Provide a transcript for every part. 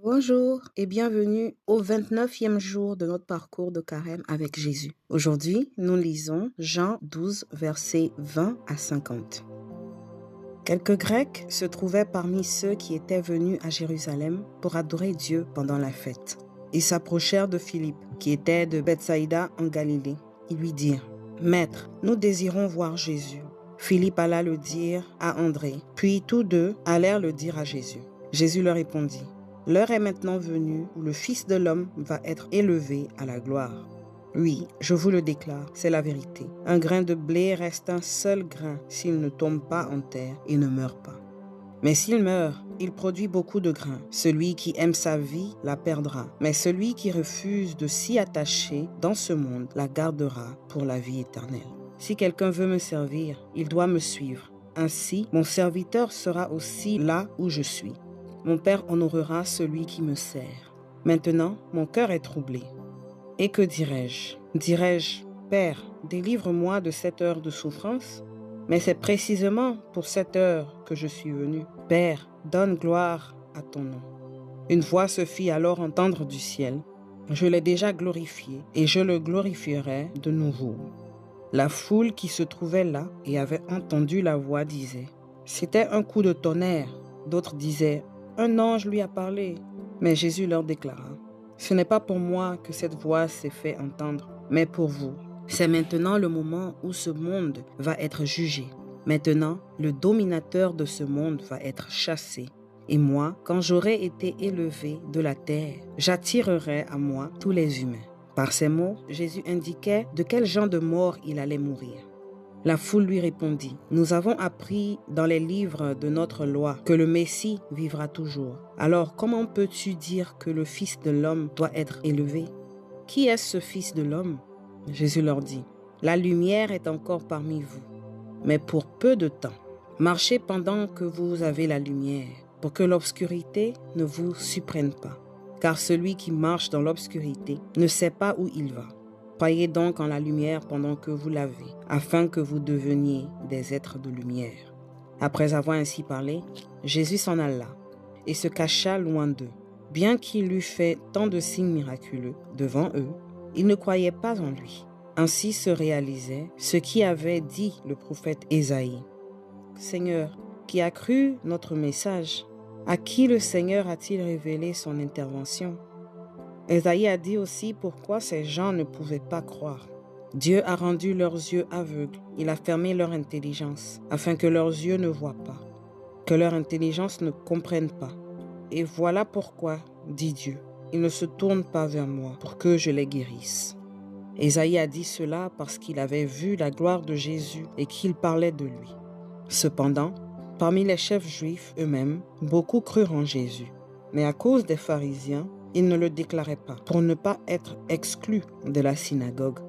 Bonjour et bienvenue au 29e jour de notre parcours de carême avec Jésus. Aujourd'hui, nous lisons Jean 12, versets 20 à 50. Quelques Grecs se trouvaient parmi ceux qui étaient venus à Jérusalem pour adorer Dieu pendant la fête. Ils s'approchèrent de Philippe, qui était de Bethsaïda en Galilée. Ils lui dirent: Maître, nous désirons voir Jésus. Philippe alla le dire à André, puis tous deux allèrent le dire à Jésus. Jésus leur répondit: L'heure est maintenant venue où le Fils de l'homme va être élevé à la gloire. Oui, je vous le déclare, c'est la vérité. Un grain de blé reste un seul grain s'il ne tombe pas en terre et ne meurt pas. Mais s'il meurt, il produit beaucoup de grains. Celui qui aime sa vie la perdra, mais celui qui refuse de s'y attacher dans ce monde la gardera pour la vie éternelle. Si quelqu'un veut me servir, il doit me suivre. Ainsi, mon serviteur sera aussi là où je suis. Mon Père honorera celui qui me sert. Maintenant, mon cœur est troublé. Et que dirais-je? Dirais-je: Père, délivre-moi de cette heure de souffrance? Mais c'est précisément pour cette heure que je suis venu. Père, donne gloire à ton nom. Une voix se fit alors entendre du ciel. Je l'ai déjà glorifié et je le glorifierai de nouveau. La foule qui se trouvait là et avait entendu la voix disait: C'était un coup de tonnerre. D'autres disaient: Un ange lui a parlé. Mais Jésus leur déclara: Ce n'est pas pour moi que cette voix s'est fait entendre, mais pour vous. C'est maintenant le moment où ce monde va être jugé. Maintenant, le dominateur de ce monde va être chassé. Et moi, quand j'aurai été élevé de la terre, j'attirerai à moi tous les humains. Par ces mots, Jésus indiquait de quel genre de mort il allait mourir. La foule lui répondit: Nous avons appris dans les livres de notre loi que le Messie vivra toujours. Alors comment peux-tu dire que le Fils de l'homme doit être élevé? Qui est ce Fils de l'homme? Jésus leur dit: La lumière est encore parmi vous, mais pour peu de temps. Marchez pendant que vous avez la lumière, pour que l'obscurité ne vous surprenne pas. Car celui qui marche dans l'obscurité ne sait pas où il va. Croyez donc en la lumière pendant que vous l'avez, afin que vous deveniez des êtres de lumière. Après avoir ainsi parlé, Jésus s'en alla et se cacha loin d'eux. Bien qu'il eût fait tant de signes miraculeux devant eux, ils ne croyaient pas en lui. Ainsi se réalisait ce qui avait dit le prophète Ésaïe: Seigneur, qui a cru notre message? À qui le Seigneur a-t-il révélé son intervention? Ésaïe a dit aussi pourquoi ces gens ne pouvaient pas croire. Dieu a rendu leurs yeux aveugles, il a fermé leur intelligence, afin que leurs yeux ne voient pas, que leur intelligence ne comprenne pas. Et voilà pourquoi, dit Dieu, ils ne se tournent pas vers moi pour que je les guérisse. Ésaïe a dit cela parce qu'il avait vu la gloire de Jésus et qu'il parlait de lui. Cependant, parmi les chefs juifs eux-mêmes, beaucoup crurent en Jésus. Mais à cause des pharisiens, ils ne le déclaraient pas, pour ne pas être exclus de la synagogue.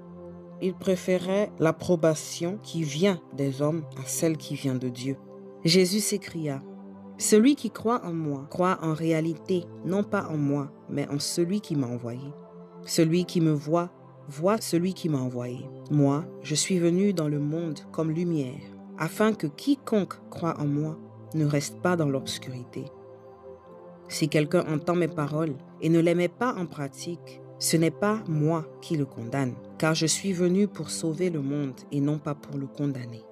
Ils préféraient l'approbation qui vient des hommes à celle qui vient de Dieu. Jésus s'écria: Celui qui croit en moi croit en réalité, non pas en moi, mais en celui qui m'a envoyé. Celui qui me voit, voit celui qui m'a envoyé. Moi, je suis venu dans le monde comme lumière, afin que quiconque croit en moi ne reste pas dans l'obscurité. Si quelqu'un entend mes paroles et ne les met pas en pratique, ce n'est pas moi qui le condamne, car je suis venu pour sauver le monde et non pas pour le condamner.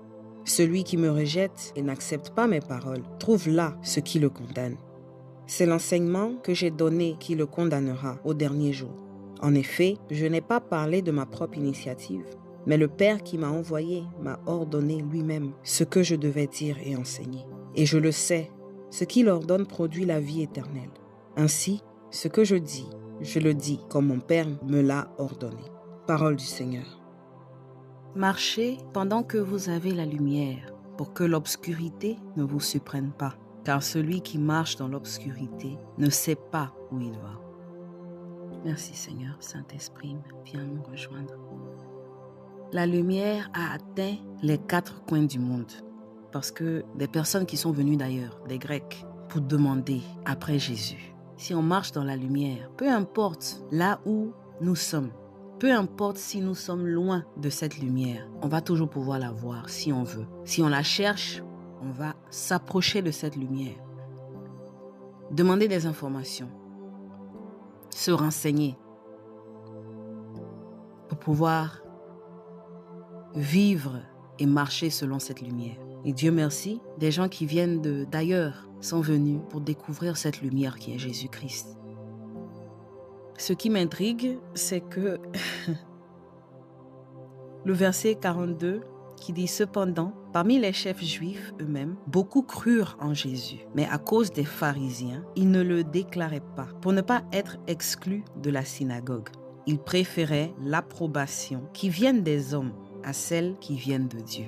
Celui qui me rejette et n'accepte pas mes paroles trouve là ce qui le condamne. C'est l'enseignement que j'ai donné qui le condamnera au dernier jour. En effet, je n'ai pas parlé de ma propre initiative, mais le Père qui m'a envoyé m'a ordonné lui-même ce que je devais dire et enseigner. Et je le sais, ce qu'il ordonne produit la vie éternelle. Ainsi, ce que je dis, je le dis comme mon Père me l'a ordonné. Parole du Seigneur. Marchez pendant que vous avez la lumière, pour que l'obscurité ne vous surprenne pas. Car celui qui marche dans l'obscurité ne sait pas où il va. Merci Seigneur, Saint-Esprit, viens nous rejoindre. La lumière a atteint les 4 coins du monde, parce que des personnes qui sont venues d'ailleurs, des Grecs, pour demander après Jésus. Si on marche dans la lumière, peu importe là où nous sommes, peu importe si nous sommes loin de cette lumière, on va toujours pouvoir la voir si on veut. Si on la cherche, on va s'approcher de cette lumière. Demander des informations. se renseigner pour pouvoir vivre et marcher selon cette lumière. Et Dieu merci, des gens qui viennent d'ailleurs sont venus pour découvrir cette lumière qui est Jésus-Christ. Ce qui m'intrigue, c'est que le verset 42 qui dit « Cependant, parmi les chefs juifs eux-mêmes, beaucoup crurent en Jésus. Mais à cause des pharisiens, ils ne le déclaraient pas, pour ne pas être exclus de la synagogue. Ils préféraient l'approbation qui vienne des hommes à celle qui vienne de Dieu. »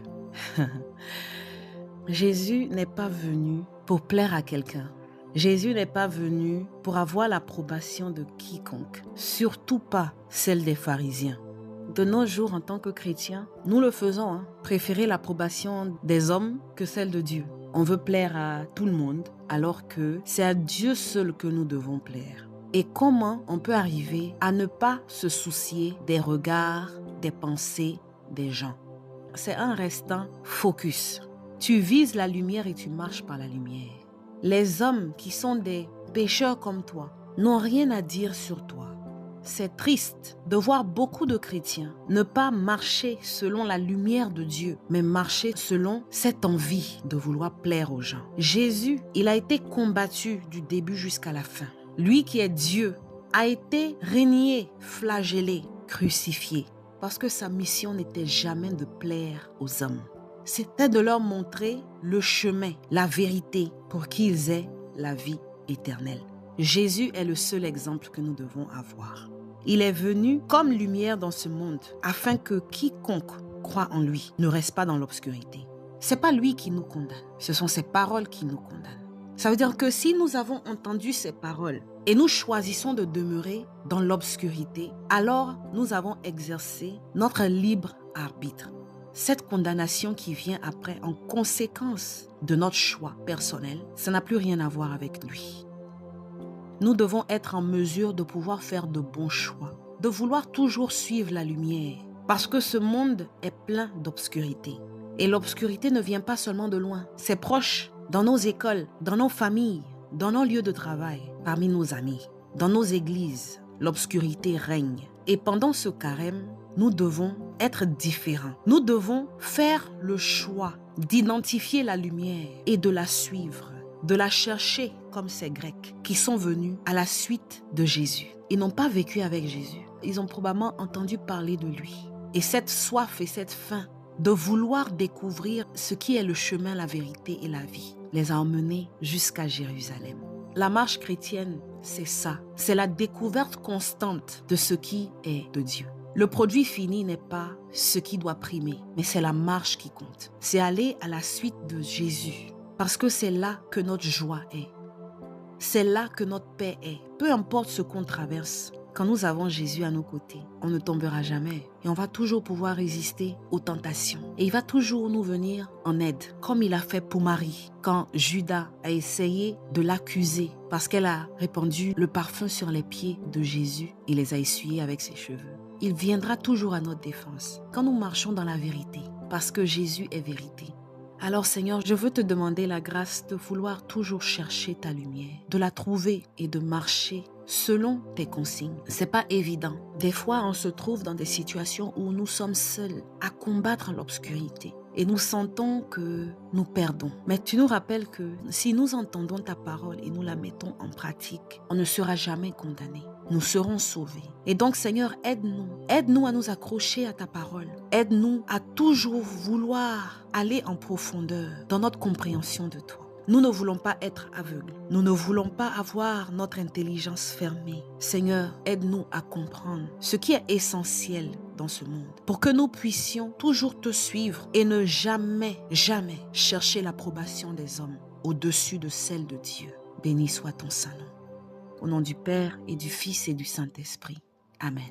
Jésus n'est pas venu pour plaire à quelqu'un. Jésus n'est pas venu pour avoir l'approbation de quiconque, surtout pas celle des pharisiens. De nos jours, en tant que chrétiens, nous le faisons, préférer l'approbation des hommes que celle de Dieu. On veut plaire à tout le monde, alors que c'est à Dieu seul que nous devons plaire. Et comment on peut arriver à ne pas se soucier des regards, des pensées des gens? C'est en restant focus. Tu vises la lumière et tu marches par la lumière. Les hommes qui sont des pécheurs comme toi n'ont rien à dire sur toi. C'est triste de voir beaucoup de chrétiens ne pas marcher selon la lumière de Dieu, mais marcher selon cette envie de vouloir plaire aux gens. Jésus, il a été combattu du début jusqu'à la fin. Lui qui est Dieu a été régné, flagellé, crucifié, parce que sa mission n'était jamais de plaire aux hommes. C'était de leur montrer le chemin, la vérité, pour qu'ils aient la vie éternelle. Jésus est le seul exemple que nous devons avoir. Il est venu comme lumière dans ce monde, afin que quiconque croit en lui ne reste pas dans l'obscurité. Ce n'est pas lui qui nous condamne, ce sont ses paroles qui nous condamnent. Ça veut dire que si nous avons entendu ces paroles et nous choisissons de demeurer dans l'obscurité, alors nous avons exercé notre libre arbitre. Cette condamnation qui vient après en conséquence de notre choix personnel, ça n'a plus rien à voir avec lui. Nous devons être en mesure de pouvoir faire de bons choix, de vouloir toujours suivre la lumière, parce que ce monde est plein d'obscurité. Et l'obscurité ne vient pas seulement de loin, c'est proche, dans nos écoles, dans nos familles, dans nos lieux de travail, parmi nos amis, dans nos églises. L'obscurité règne. Et pendant ce carême, nous devons être différents. Nous devons faire le choix d'identifier la lumière et de la suivre, de la chercher comme ces Grecs qui sont venus à la suite de Jésus. Ils n'ont pas vécu avec Jésus. Ils ont probablement entendu parler de lui. Et cette soif et cette faim de vouloir découvrir ce qui est le chemin, la vérité et la vie les a emmenés jusqu'à Jérusalem. La marche chrétienne, c'est ça. C'est la découverte constante de ce qui est de Dieu. Le produit fini n'est pas ce qui doit primer, mais c'est la marche qui compte. C'est aller à la suite de Jésus, parce que c'est là que notre joie est. C'est là que notre paix est. Peu importe ce qu'on traverse, quand nous avons Jésus à nos côtés, on ne tombera jamais et on va toujours pouvoir résister aux tentations. Et il va toujours nous venir en aide, comme il a fait pour Marie, quand Judas a essayé de l'accuser parce qu'elle a répandu le parfum sur les pieds de Jésus. Il les a essuyés avec ses cheveux. Il viendra toujours à notre défense quand nous marchons dans la vérité, parce que Jésus est vérité. Alors Seigneur, je veux te demander la grâce de vouloir toujours chercher ta lumière, de la trouver et de marcher selon tes consignes. C'est pas évident. Des fois, on se trouve dans des situations où nous sommes seuls à combattre l'obscurité et nous sentons que nous perdons. Mais tu nous rappelles que si nous entendons ta parole et nous la mettons en pratique, on ne sera jamais condamné. Nous serons sauvés. Et donc, Seigneur, aide-nous. Aide-nous à nous accrocher à ta parole. Aide-nous à toujours vouloir aller en profondeur dans notre compréhension de toi. Nous ne voulons pas être aveugles. Nous ne voulons pas avoir notre intelligence fermée. Seigneur, aide-nous à comprendre ce qui est essentiel dans ce monde pour que nous puissions toujours te suivre et ne jamais, jamais chercher l'approbation des hommes au-dessus de celle de Dieu. Béni soit ton Saint-Nom. Au nom du Père et du Fils et du Saint-Esprit. Amen.